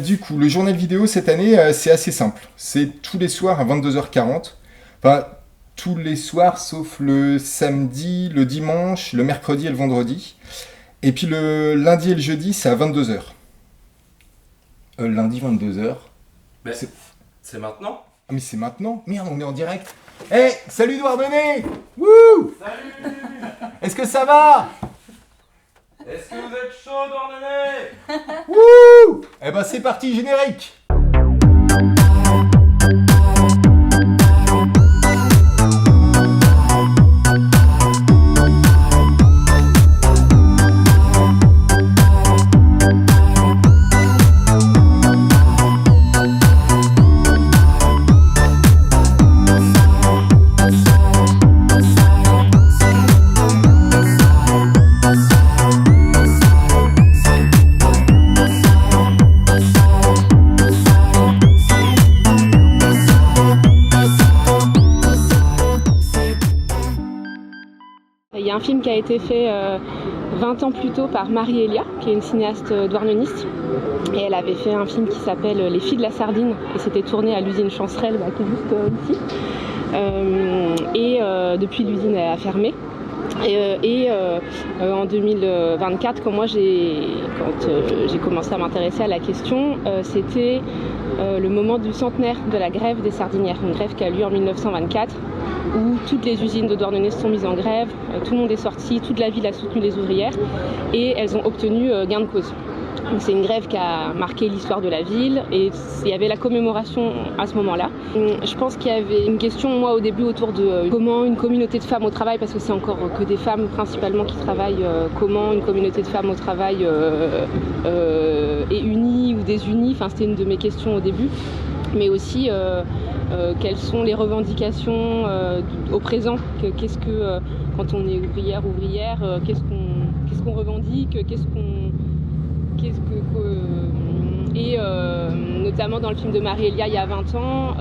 Du coup, le journal vidéo cette année, c'est assez simple. C'est tous les soirs à 22h40. Enfin, tous les soirs sauf le samedi, le dimanche, le mercredi et le vendredi. Et puis le lundi et le jeudi, c'est à 22h. Lundi 22h. Mais c'est maintenant. Ah mais c'est maintenant. Merde, on est en direct. Hey, salut Douarnenez. Wouh. Salut. Est-ce que ça va? Est-ce que vous êtes chaud, Douarnenez? Wouh. Eh ben c'est parti, générique. Il y a un film qui a été fait 20 ans plus tôt par Marie Elia, qui est une cinéaste douarneniste. Et elle avait fait un film qui s'appelle Les filles de la sardine. Et c'était tourné à l'usine Chancerelle, qui est juste ici. Depuis, l'usine a fermé. En 2024, quand j'ai commencé à m'intéresser à la question, c'était le moment du centenaire de la grève des sardinières, une grève qui a lieu en 1924, où toutes les usines de Douarnenez sont mises en grève, tout le monde est sorti, toute la ville a soutenu les ouvrières et elles ont obtenu gain de cause. Donc c'est une grève qui a marqué l'histoire de la ville et il y avait la commémoration à ce moment-là. Je pense qu'il y avait une question, moi, au début, autour de comment une communauté de femmes au travail, parce que c'est encore que des femmes principalement qui travaillent, comment une communauté de femmes au travail est unie ou désunie. Enfin, c'était une de mes questions au début. Mais aussi quelles sont les revendications au présent, qu'est-ce que quand on est ouvrière, qu'est-ce qu'on revendique, notamment dans le film de Marie Elia il y a 20 ans,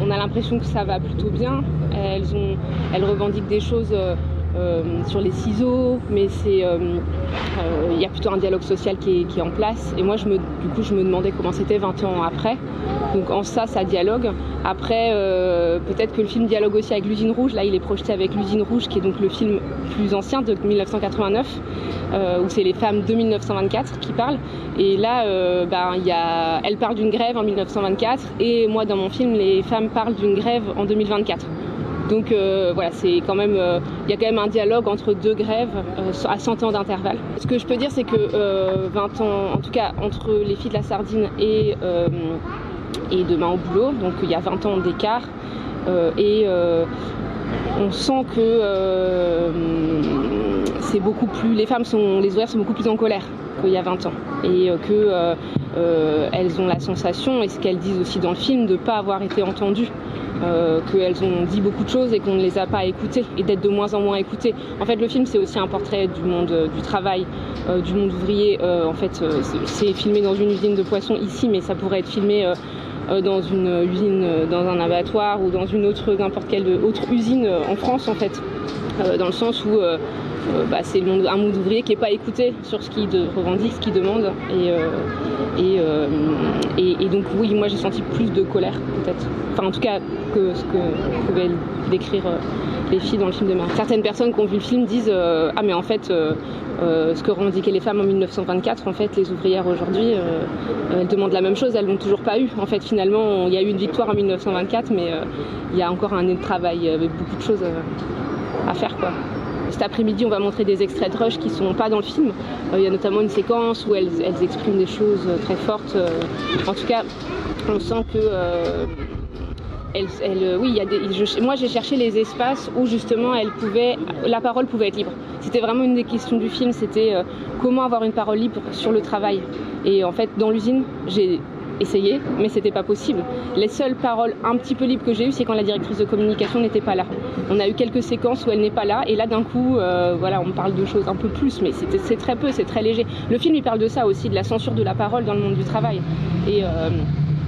on a l'impression que ça va plutôt bien. Elles revendiquent des choses sur les ciseaux, mais il y a plutôt un dialogue social qui est en place. Et moi, je me demandais comment c'était 20 ans après. Donc en ça dialogue. Après, peut-être que le film dialogue aussi avec l'Usine Rouge. Là, il est projeté avec l'Usine Rouge, qui est donc le film plus ancien de 1989, où c'est les femmes de 1924 qui parlent. Et là, elle parle d'une grève en 1924, et moi, dans mon film, les femmes parlent d'une grève en 2024. Donc voilà, c'est quand même, il y a quand même un dialogue entre deux grèves à 100 ans d'intervalle. Ce que je peux dire, c'est que 20 ans, en tout cas entre Les filles de la sardine et Demain au boulot, donc il y a 20 ans d'écart, on sent que c'est beaucoup plus, les ouvrières sont beaucoup plus en colère qu'il y a 20 ans, et elles ont la sensation, et ce qu'elles disent aussi dans le film, de ne pas avoir été entendues. Qu'elles ont dit beaucoup de choses et qu'on ne les a pas écoutées, et d'être de moins en moins écoutées. En fait, le film, c'est aussi un portrait du monde du travail, du monde ouvrier. En fait, c'est filmé dans une usine de poissons ici, mais ça pourrait être filmé dans une usine, dans un abattoir ou dans n'importe quelle autre usine en France, en fait. Dans le sens où c'est un monde ouvrier qui n'est pas écouté sur ce qu'il revendique, ce qu'il demande. Et donc oui, moi j'ai senti plus de colère peut-être. Enfin en tout cas que ce que pouvaient décrire les filles dans le film de Marie. Certaines personnes qui ont vu le film disent ah mais en fait ce que revendiquaient les femmes en 1924, en fait les ouvrières aujourd'hui elles demandent la même chose, elles l'ont toujours pas eu. En fait finalement il y a eu une victoire en 1924, mais il y a encore un an de travail avec beaucoup de choses à faire quoi. Cet après-midi, on va montrer des extraits de Rush qui ne sont pas dans le film. Il y a notamment une séquence où elles expriment des choses très fortes. En tout cas, on sent que... moi, j'ai cherché les espaces où justement la parole pouvait être libre. C'était vraiment une des questions du film, c'était comment avoir une parole libre sur le travail. Et en fait, dans l'usine, j'ai essayé, mais c'était pas possible. Les seules paroles un petit peu libres que j'ai eues, c'est quand la directrice de communication n'était pas là. On a eu quelques séquences où elle n'est pas là, et là d'un coup, on me parle de choses un peu plus, mais c'est très peu, c'est très léger. Le film, il parle de ça aussi, de la censure de la parole dans le monde du travail.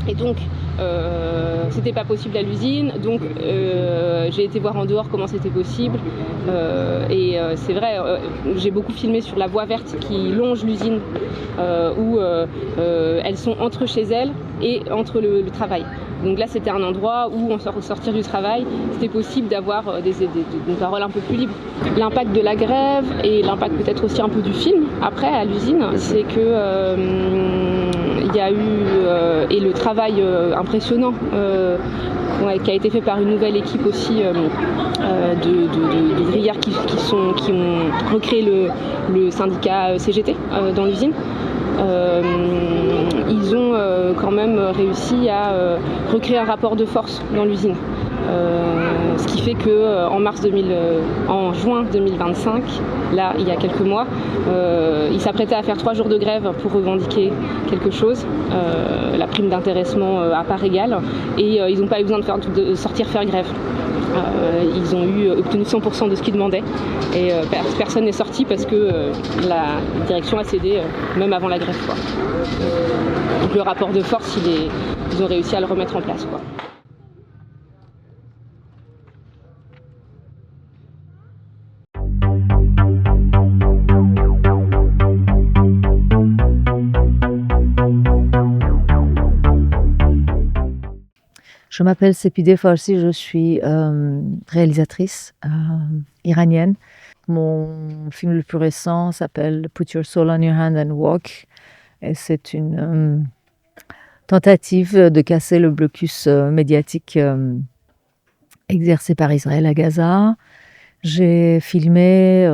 Et donc, c'était pas possible à l'usine, donc j'ai été voir en dehors comment c'était possible. C'est vrai, j'ai beaucoup filmé sur la voie verte qui longe l'usine, où elles sont entre chez elles et entre le travail. Donc là, c'était un endroit où, au sortir du travail, c'était possible d'avoir une parole un peu plus libre. L'impact de la grève et l'impact peut-être aussi un peu du film, après, à l'usine, c'est que il y a eu, et le travail impressionnant qui a été fait par une nouvelle équipe aussi de ouvrières qui ont recréé le syndicat CGT dans l'usine. Ils ont quand même réussi à recréer un rapport de force dans l'usine. Ce qui fait que en juin 2025, là il y a quelques mois, ils s'apprêtaient à faire 3 jours de grève pour revendiquer quelque chose, la prime d'intéressement à part égale, et ils n'ont pas eu besoin de sortir faire grève. Ils ont obtenu 100% de ce qu'ils demandaient, et personne n'est sorti parce que la direction a cédé même avant la grève, quoi. Donc le rapport de force, ils ont réussi à le remettre en place, quoi. Je m'appelle Sepideh Farsi, je suis réalisatrice iranienne. Mon film le plus récent s'appelle Put Your Soul on Your Hand and Walk. Et c'est une tentative de casser le blocus médiatique exercé par Israël à Gaza. J'ai filmé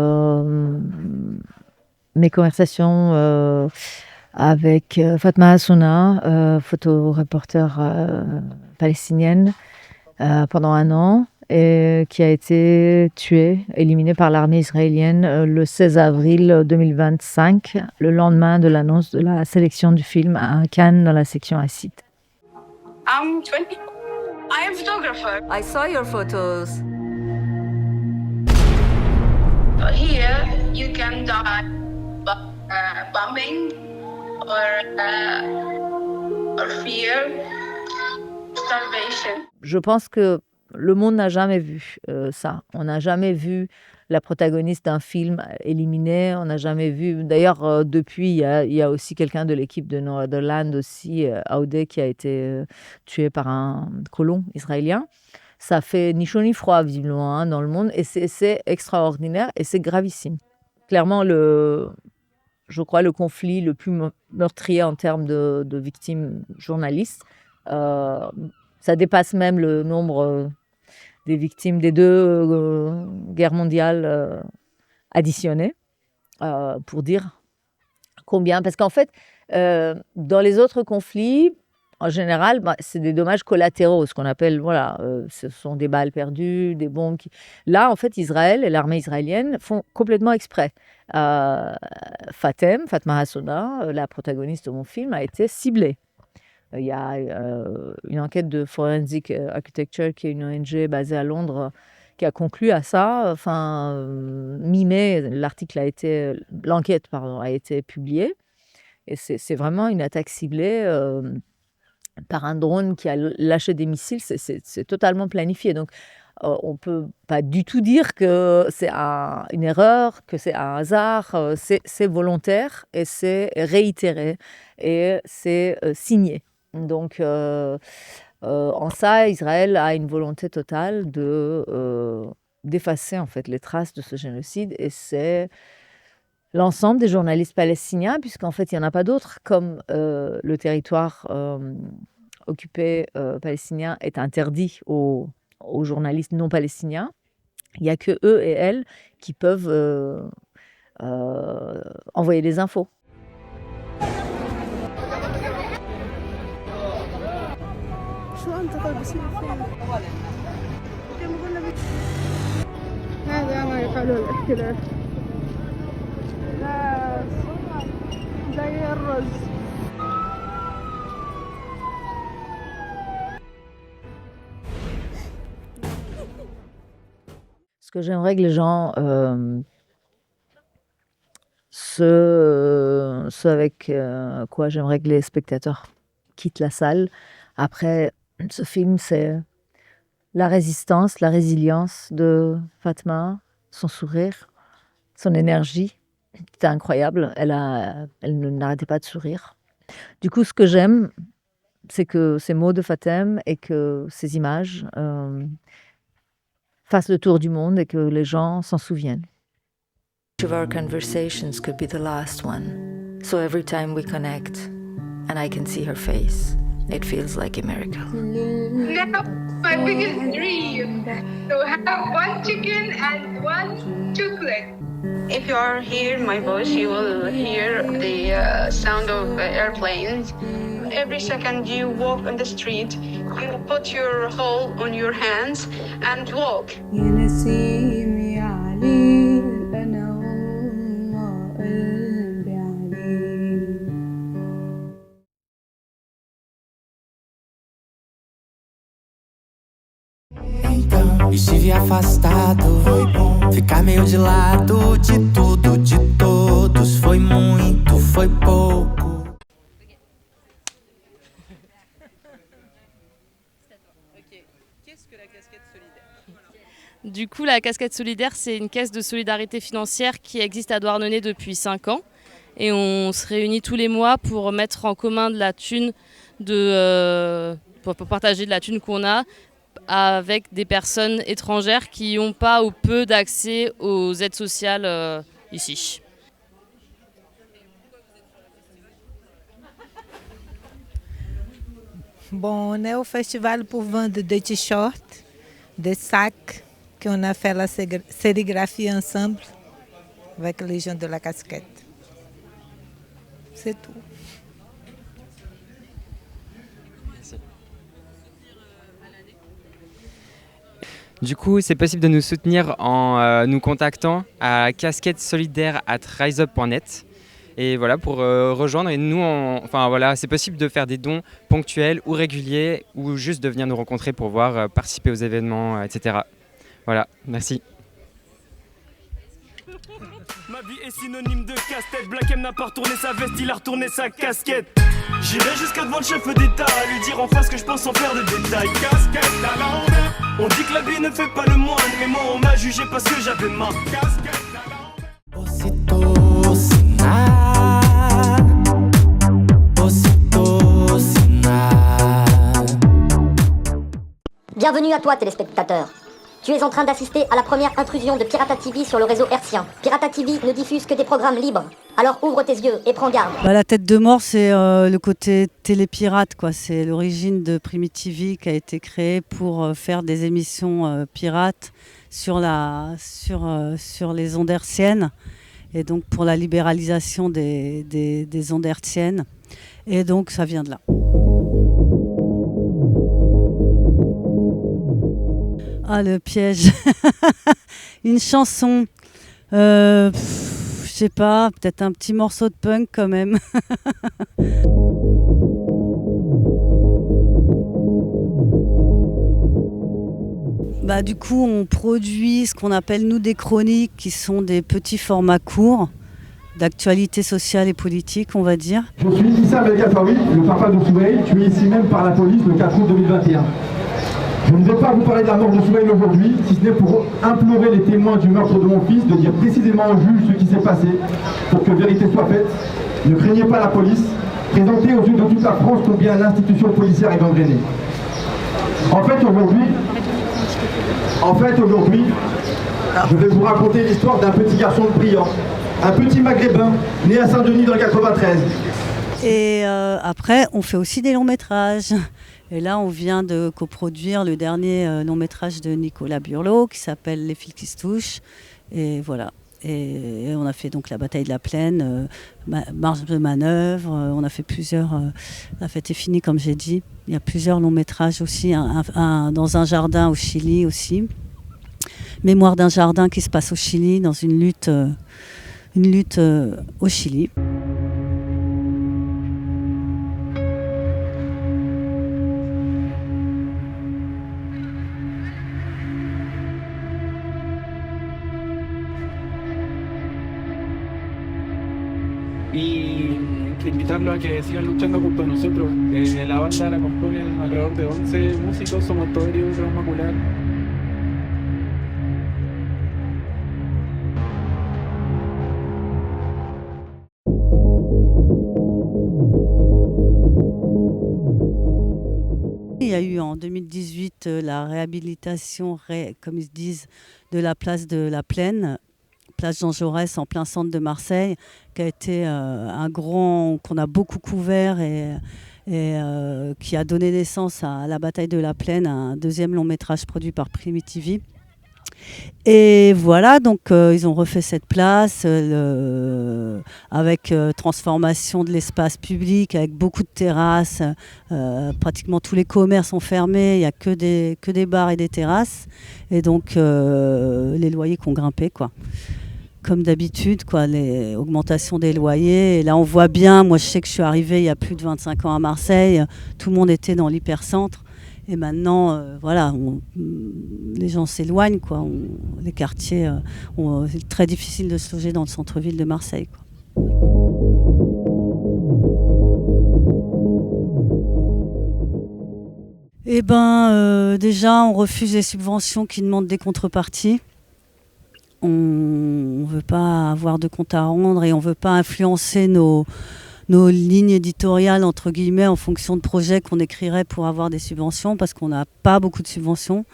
mes conversations avec Fatma Hassouna, photoreporter palestinienne, pendant 1 an, et qui a été tuée, éliminée par l'armée israélienne le 16 avril 2025, le lendemain de l'annonce de la sélection du film à Cannes dans la section Acide. I'm 20. I am a photographer. I saw your photos. Here you can die bombing or fear, starvation. Je pense que le monde n'a jamais vu ça. On n'a jamais vu la protagoniste d'un film éliminée. On n'a jamais vu. D'ailleurs, depuis, il y a aussi quelqu'un de l'équipe de Northern aussi, Aoudé, qui a été tué par un colon israélien. Ça fait ni chaud ni froid, visiblement, hein, dans le monde. Et c'est extraordinaire et c'est gravissime. Clairement, je crois, le conflit le plus meurtrier en termes de victimes journalistes. Ça dépasse même le nombre des victimes des 2 guerres mondiales additionnées, pour dire combien. Parce qu'en fait, dans les autres conflits, en général, c'est des dommages collatéraux, ce qu'on appelle, ce sont des balles perdues, des bombes. Là, en fait, Israël et l'armée israélienne font complètement exprès. Fatma Hassouna, la protagoniste de mon film, a été ciblée. Il y a une enquête de Forensic Architecture, qui est une ONG basée à Londres, qui a conclu à ça. Mi-mai, l'enquête a été publiée. Et c'est vraiment une attaque ciblée par un drone qui a lâché des missiles. C'est totalement planifié. Donc, on ne peut pas du tout dire que c'est une erreur, que c'est un hasard. C'est volontaire et c'est réitéré et c'est signé. Donc, en ça, Israël a une volonté totale d'effacer en fait les traces de ce génocide, et c'est l'ensemble des journalistes palestiniens, puisqu'en fait, il n'y en a pas d'autres, comme le territoire occupé palestinien est interdit aux journalistes non palestiniens. Il n'y a que eux et elles qui peuvent envoyer des infos. Ce que j'aimerais que les gens, ce avec quoi j'aimerais que les spectateurs quittent la salle, Après, ce film, c'est la résistance, la résilience de Fatma, son sourire, son énergie. C'était incroyable. N'arrêtait pas de sourire. Du coup, ce que j'aime, c'est que ces mots de Fatem et que ces images fassent le tour du monde et que les gens s'en souviennent. Each of our conversations could be the last one. So every time we connect and I can see her face, it feels like a miracle. Now, my biggest dream to have one chicken and one chocolate. If you are here, my voice, you will hear the sound of airplanes. Every second you walk on the street, you put your hold on your hands and walk. Então estive afastado, foi bom ficar meio de lado de tudo, de todos. Foi muito, foi pouco. Qu'est-ce que la casquette solidaire ? Du coup, la casquette solidaire, c'est une caisse de solidarité financière qui existe à Douarnenez depuis 5 ans. Et on se réunit tous les mois pour mettre en commun de la thune, pour partager de la thune qu'on a avec des personnes étrangères qui n'ont pas ou peu d'accès aux aides sociales ici. Bon, on est au festival pour vendre des t-shirts, des sacs, qu'on a fait la sérigraphie ensemble avec les gens de la casquette. C'est tout. Du coup, c'est possible de nous soutenir en nous contactant à casquettesolidaire@riseup.net. Et voilà, pour rejoindre. Et nous, c'est possible de faire des dons ponctuels ou réguliers ou juste de venir nous rencontrer pour voir, participer aux événements, etc. Voilà, merci. Ma vie est synonyme de casse-tête. Black M n'a pas retourné sa veste, il a retourné sa casquette. J'irai jusqu'à devant le chef d'État à lui dire en face que je pense sans faire de détails. Casquette à l'envers. On dit que l'habit ne fait pas le moine, mais moi on m'a jugé parce que j'avais ma casquette à l'envers. Bienvenue à toi, téléspectateur. Tu es en train d'assister à la première intrusion de Pirata TV sur le réseau hertzien. Pirata TV ne diffuse que des programmes libres. Alors ouvre tes yeux et prends garde. La tête de mort, c'est le côté télépirate, quoi. C'est l'origine de Primitivy qui a été créée pour faire des émissions pirates sur les ondes hertziennes et donc pour la libéralisation des ondes hertziennes. Et donc ça vient de là. Ah, le piège. Une chanson. Je sais pas, peut-être un petit morceau de punk quand même. Du coup, on produit ce qu'on appelle, nous, des chroniques, qui sont des petits formats courts, d'actualité sociale et politique, on va dire. Je suis Issa Belgafawi, le papa de Soumaïl, tué ici même par la police le 4 août 2021. Je ne vais pas vous parler de la mort de Soumaïl aujourd'hui, si ce n'est pour implorer les témoins du meurtre de mon fils de dire précisément au juge ce qui s'est passé, pour que vérité soit faite. Ne craignez pas la police, présentez aux yeux de toute la France combien l'institution policière est gangrénée. En fait, aujourd'hui, je vais vous raconter l'histoire d'un petit garçon de Briand, un petit maghrébin, né à Saint-Denis dans le 93. Et après, on fait aussi des longs métrages. Et là, on vient de coproduire le dernier long métrage de Nicolas Burlot qui s'appelle Les fils qui se touchent. Et voilà. Et on a fait donc La bataille de la plaine, Marge de manœuvre. On a fait plusieurs. La fête est finie, comme j'ai dit. Il y a plusieurs longs métrages aussi. Dans un jardin au Chili aussi. Mémoire d'un jardin qui se passe au Chili, dans une lutte au Chili. Y te invito invitarlos a que sigan luchando junto a nosotros. La banda la componen alrededor de 11 músicos, somos todos heridos traumacular. Il y a eu en 2018 la réhabilitation, comme ils disent, de la place de la Plaine, place Jean Jaurès en plein centre de Marseille, qui a été qu'on a beaucoup couvert et qui a donné naissance à la bataille de la Plaine, un deuxième long métrage produit par Primitivi. Et voilà, donc ils ont refait cette place avec transformation de l'espace public, avec beaucoup de terrasses. Pratiquement tous les commerces sont fermés, il n'y a que des bars et des terrasses. Et donc les loyers qui ont grimpé, quoi. Comme d'habitude, quoi, les augmentations des loyers. Et là, on voit bien, moi je sais que je suis arrivée il y a plus de 25 ans à Marseille, tout le monde était dans l'hypercentre. Et maintenant, voilà, les gens s'éloignent, quoi. Les quartiers, c'est très difficile de se loger dans le centre-ville de Marseille, quoi. Eh ben, déjà, on refuse les subventions qui demandent des contreparties. On ne veut pas avoir de compte à rendre et on ne veut pas influencer nos lignes éditoriales, entre guillemets, en fonction de projets qu'on écrirait pour avoir des subventions, parce qu'on n'a pas beaucoup de subventions,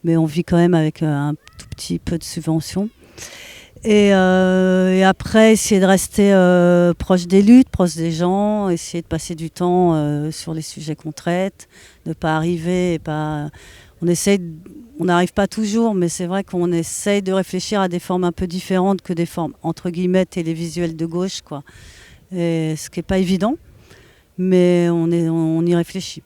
mais on vit quand même avec un tout petit peu de subventions. Et après, essayer de rester proche des luttes, proche des gens, essayer de passer du temps sur les sujets qu'on traite, ne pas arriver et pas... On n'arrive pas toujours, mais c'est vrai qu'on essaye de réfléchir à des formes un peu différentes que des formes, entre guillemets, télévisuelles de gauche, quoi. Et ce qui n'est pas évident, mais on y réfléchit.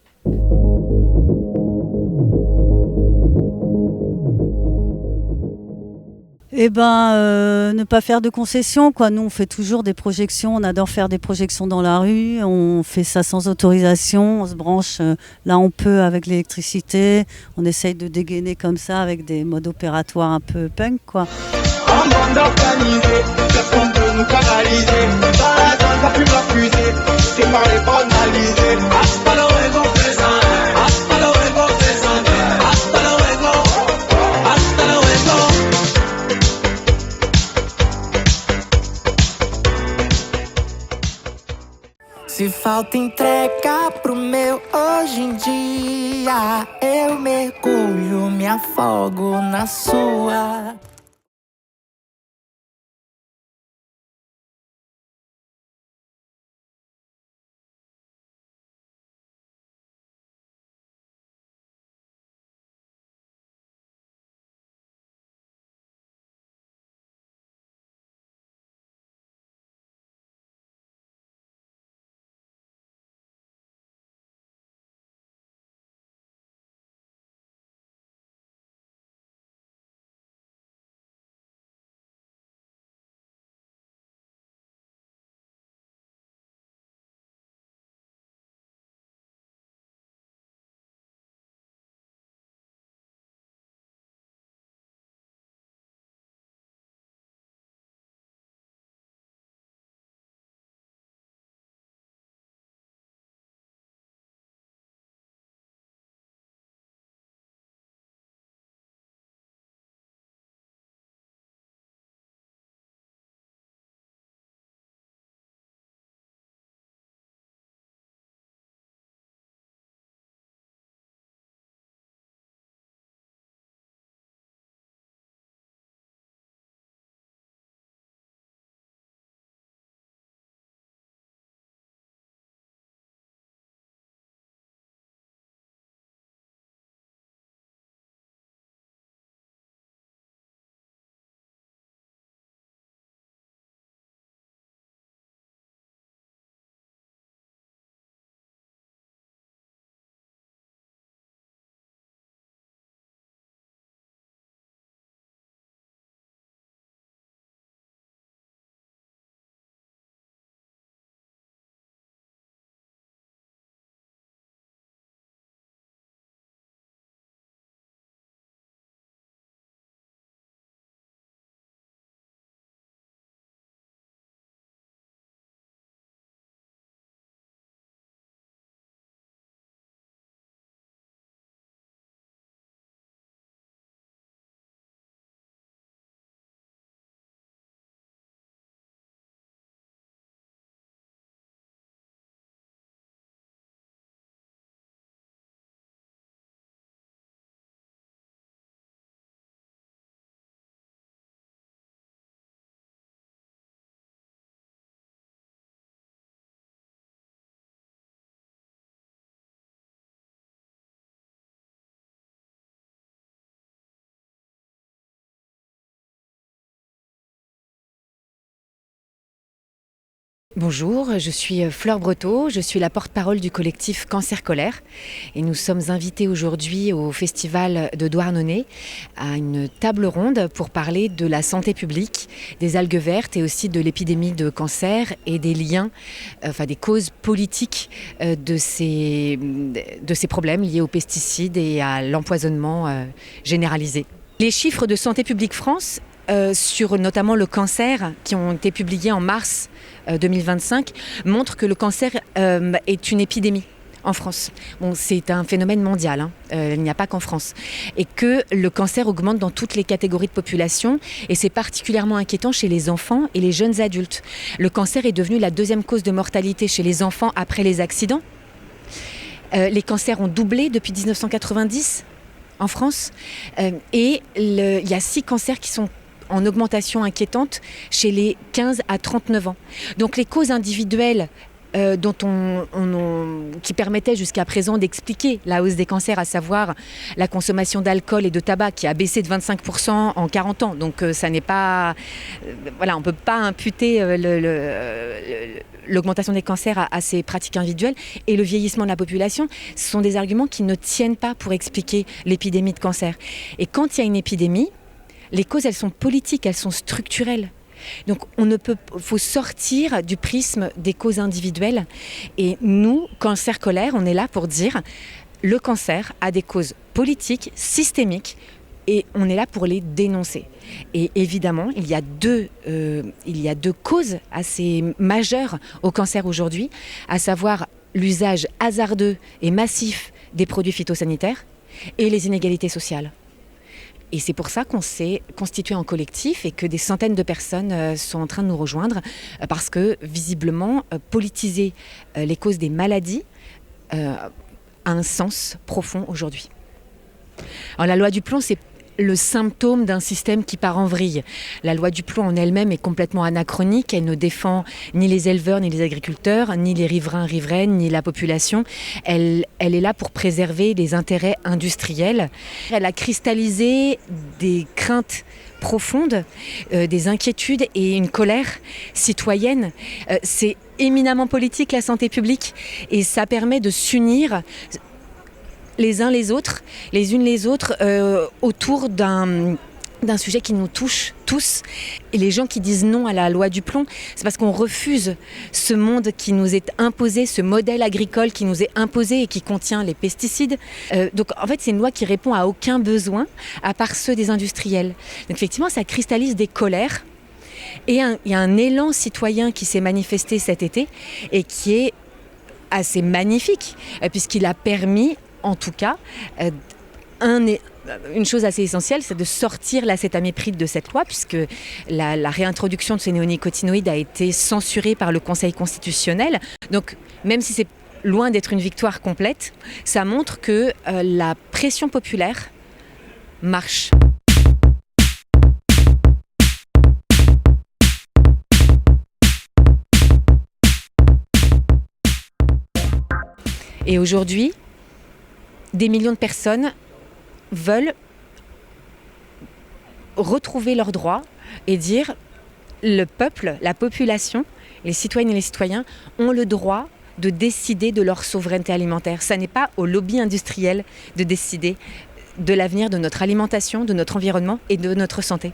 Eh ben, ne pas faire de concessions, quoi. Nous, on fait toujours des projections. On adore faire des projections dans la rue. On fait ça sans autorisation. On se branche là on peut avec l'électricité. On essaye de dégainer comme ça avec des modes opératoires un peu punk, quoi. En bande organisée, personne peut nous canaliser. Dans la zone, ça fume la fusée. C'est par les banalisés. Hasta luego, présent. Hasta luego, présent. Hasta luego. Hasta luego. Se falta entrega pro meu hoje em dia, eu mergulho, me afogo na sua. Bonjour, je suis Fleur Breteau, je suis la porte-parole du collectif Cancer Colère et nous sommes invités aujourd'hui au festival de Douarnenez à une table ronde pour parler de la santé publique, des algues vertes et aussi de l'épidémie de cancer et des liens, des causes politiques de ces problèmes liés aux pesticides et à l'empoisonnement généralisé. Les chiffres de Santé publique France sur notamment le cancer qui ont été publiés en mars 2025 montrent que le cancer est une épidémie en France. Bon, c'est un phénomène mondial, il n'y a pas qu'en France. Et que le cancer augmente dans toutes les catégories de population et c'est particulièrement inquiétant chez les enfants et les jeunes adultes. Le cancer est devenu la deuxième cause de mortalité chez les enfants après les accidents. Les cancers ont doublé depuis 1990 en France et il y a 6 cancers qui sont en augmentation inquiétante chez les 15 à 39 ans. Donc les causes individuelles qui permettaient jusqu'à présent d'expliquer la hausse des cancers, à savoir la consommation d'alcool et de tabac qui a baissé de 25% en 40 ans. Donc ça n'est pas... on ne peut pas imputer l'augmentation des cancers à ces pratiques individuelles et le vieillissement de la population. Ce sont des arguments qui ne tiennent pas pour expliquer l'épidémie de cancer. Et quand il y a une épidémie, les causes, elles sont politiques, elles sont structurelles. Donc faut sortir du prisme des causes individuelles. Et nous, Cancer Colère, on est là pour dire le cancer a des causes politiques, systémiques, et on est là pour les dénoncer. Et évidemment, il y a deux causes assez majeures au cancer aujourd'hui, à savoir l'usage hasardeux et massif des produits phytosanitaires et les inégalités sociales. Et c'est pour ça qu'on s'est constitué en collectif et que des centaines de personnes sont en train de nous rejoindre parce que, visiblement, politiser les causes des maladies a un sens profond aujourd'hui. Alors, la loi du plomb, c'est le symptôme d'un système qui part en vrille. La loi du plomb en elle-même est complètement anachronique. Elle ne défend ni les éleveurs, ni les agriculteurs, ni les riverains, riveraines, ni la population. Elle est là pour préserver les intérêts industriels. Elle a cristallisé des craintes profondes, des inquiétudes et une colère citoyenne. C'est éminemment politique, la santé publique, et ça permet de s'unir les uns les autres, les unes les autres, autour d'un sujet qui nous touche tous. Et les gens qui disent non à la loi du plomb, c'est parce qu'on refuse ce monde qui nous est imposé, ce modèle agricole qui nous est imposé et qui contient les pesticides. Donc en fait, c'est une loi qui répond à aucun besoin, à part ceux des industriels. Donc effectivement, ça cristallise des colères. Et il y a un élan citoyen qui s'est manifesté cet été et qui est assez magnifique, puisqu'il a permis, en tout cas, une chose assez essentielle, c'est de sortir l'acétamipride de cette loi, puisque la réintroduction de ces néonicotinoïdes a été censurée par le Conseil constitutionnel. Donc, même si c'est loin d'être une victoire complète, ça montre que la pression populaire marche. Et aujourd'hui, des millions de personnes veulent retrouver leurs droits et dire le peuple, la population, les citoyennes et les citoyens ont le droit de décider de leur souveraineté alimentaire. Ça n'est pas au lobby industriel de décider de l'avenir de notre alimentation, de notre environnement et de notre santé.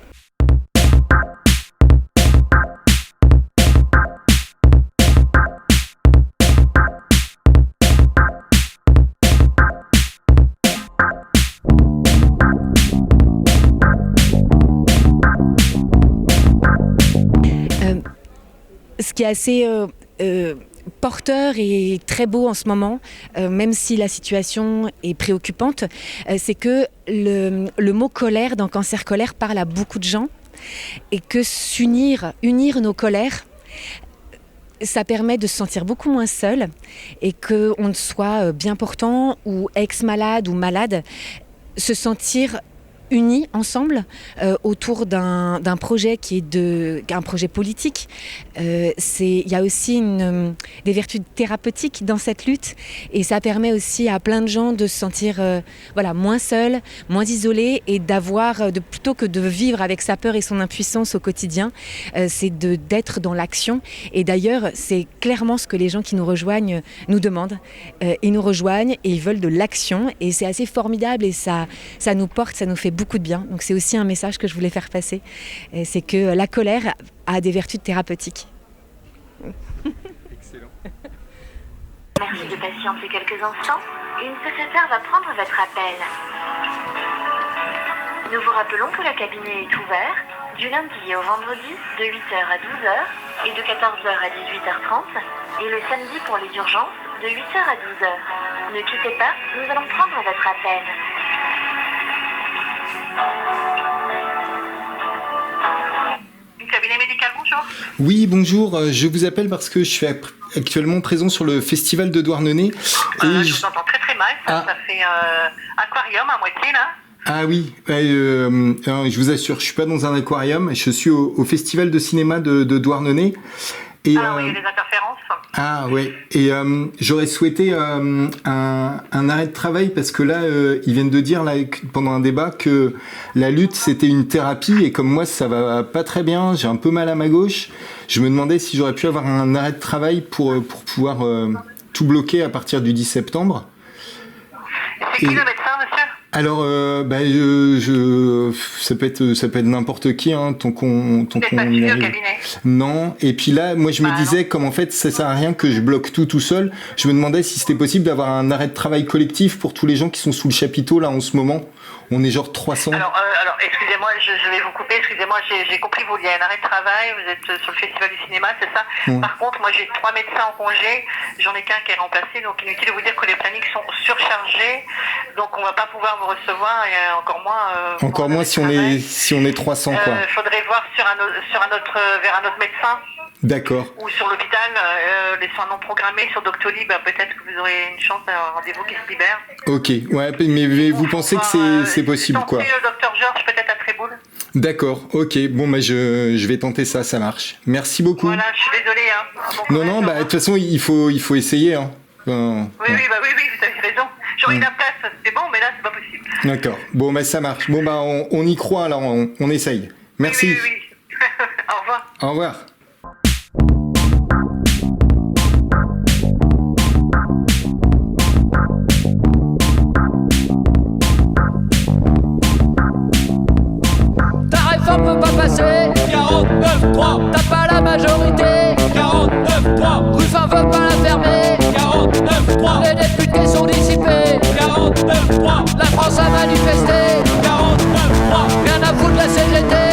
Ce qui est assez porteur et très beau en ce moment, même si la situation est préoccupante, c'est que le mot colère dans Cancer Colère parle à beaucoup de gens et que unir nos colères, ça permet de se sentir beaucoup moins seul et qu'on soit bien portant ou ex-malade ou malade, se sentir unis ensemble autour d'un projet qui est un projet politique. Il y a aussi des vertus thérapeutiques dans cette lutte et ça permet aussi à plein de gens de se sentir moins seuls, moins isolés et plutôt que de vivre avec sa peur et son impuissance au quotidien, c'est d'être dans l'action. Et d'ailleurs, c'est clairement ce que les gens qui nous rejoignent nous demandent. Ils nous rejoignent et ils veulent de l'action et c'est assez formidable et ça nous porte, ça nous fait beaucoup de bien. Donc c'est aussi un message que je voulais faire passer. C'est que la colère a des vertus thérapeutiques. Excellent. Merci de patienter quelques instants. Une secrétaire va prendre votre appel. Nous vous rappelons que le cabinet est ouvert du lundi au vendredi de 8h à 12h et de 14h à 18h30 et le samedi pour les urgences de 8h à 12h. Ne quittez pas, nous allons prendre votre appel. Cabinet médical, bonjour. Oui, bonjour. Je vous appelle parce que je suis actuellement présent sur le festival de Douarnenez. Je vous entends très très mal. Ça fait aquarium à moitié là. Ah oui, je vous assure, je suis pas dans un aquarium. Je suis au festival de cinéma de Douarnenez. Et, oui, les interférences. Ah ouais, et j'aurais souhaité un arrêt de travail parce que là, ils viennent de dire là, pendant un débat que la lutte c'était une thérapie et comme moi ça va pas très bien, j'ai un peu mal à ma gauche, je me demandais si j'aurais pu avoir un arrêt de travail pour pouvoir tout bloquer à partir du 10 septembre. C'est qui le médecin, monsieur ? Alors, ça peut être n'importe qui, hein, tant qu'on y arrive. Non. Et puis là, moi, je me disais, comme en fait, ça sert à rien que je bloque tout seul. Je me demandais si c'était possible d'avoir un arrêt de travail collectif pour tous les gens qui sont sous le chapiteau là en ce moment. On est genre 300. Alors, excusez-moi, je vais vous couper. Excusez-moi, j'ai compris. Vous, il y a un arrêt de travail. Vous êtes sur le festival du cinéma, c'est ça ? Ouais. Par contre, moi, j'ai 3 médecins en congé. J'en ai qu'un qui est remplacé. Donc, inutile de vous dire que les plannings sont surchargés. Donc, on va pas pouvoir vous recevoir et encore moins. Encore moins si on est 300 quoi. Faudrait voir vers un autre médecin. D'accord. Ou sur l'hôpital, les soins non programmés sur Doctolib, peut-être que vous aurez une chance d'avoir un rendez-vous qui se libère. Ok, ouais, mais vous pensez que c'est possible quoi ? Le docteur Georges, peut-être à Tréboul. D'accord, ok, bon, bah, je vais tenter ça, ça marche. Merci beaucoup. Voilà, je suis désolée. Hein. Non, bah, de toute façon, il faut essayer. Hein. Oui, vous avez raison. J'aurais eu la place, c'est bon, mais là, c'est pas possible. D'accord, bon, bah, ça marche. Bon, bah, on y croit, alors on essaye. Merci. Oui. Au revoir. Au revoir. Peut pas passer 49-3. T'as pas la majorité 49-3. Ruffin veut pas la fermer 49-3. Les députés sont dissipés 49-3. La France a manifesté 49-3. Rien à foutre de la CGT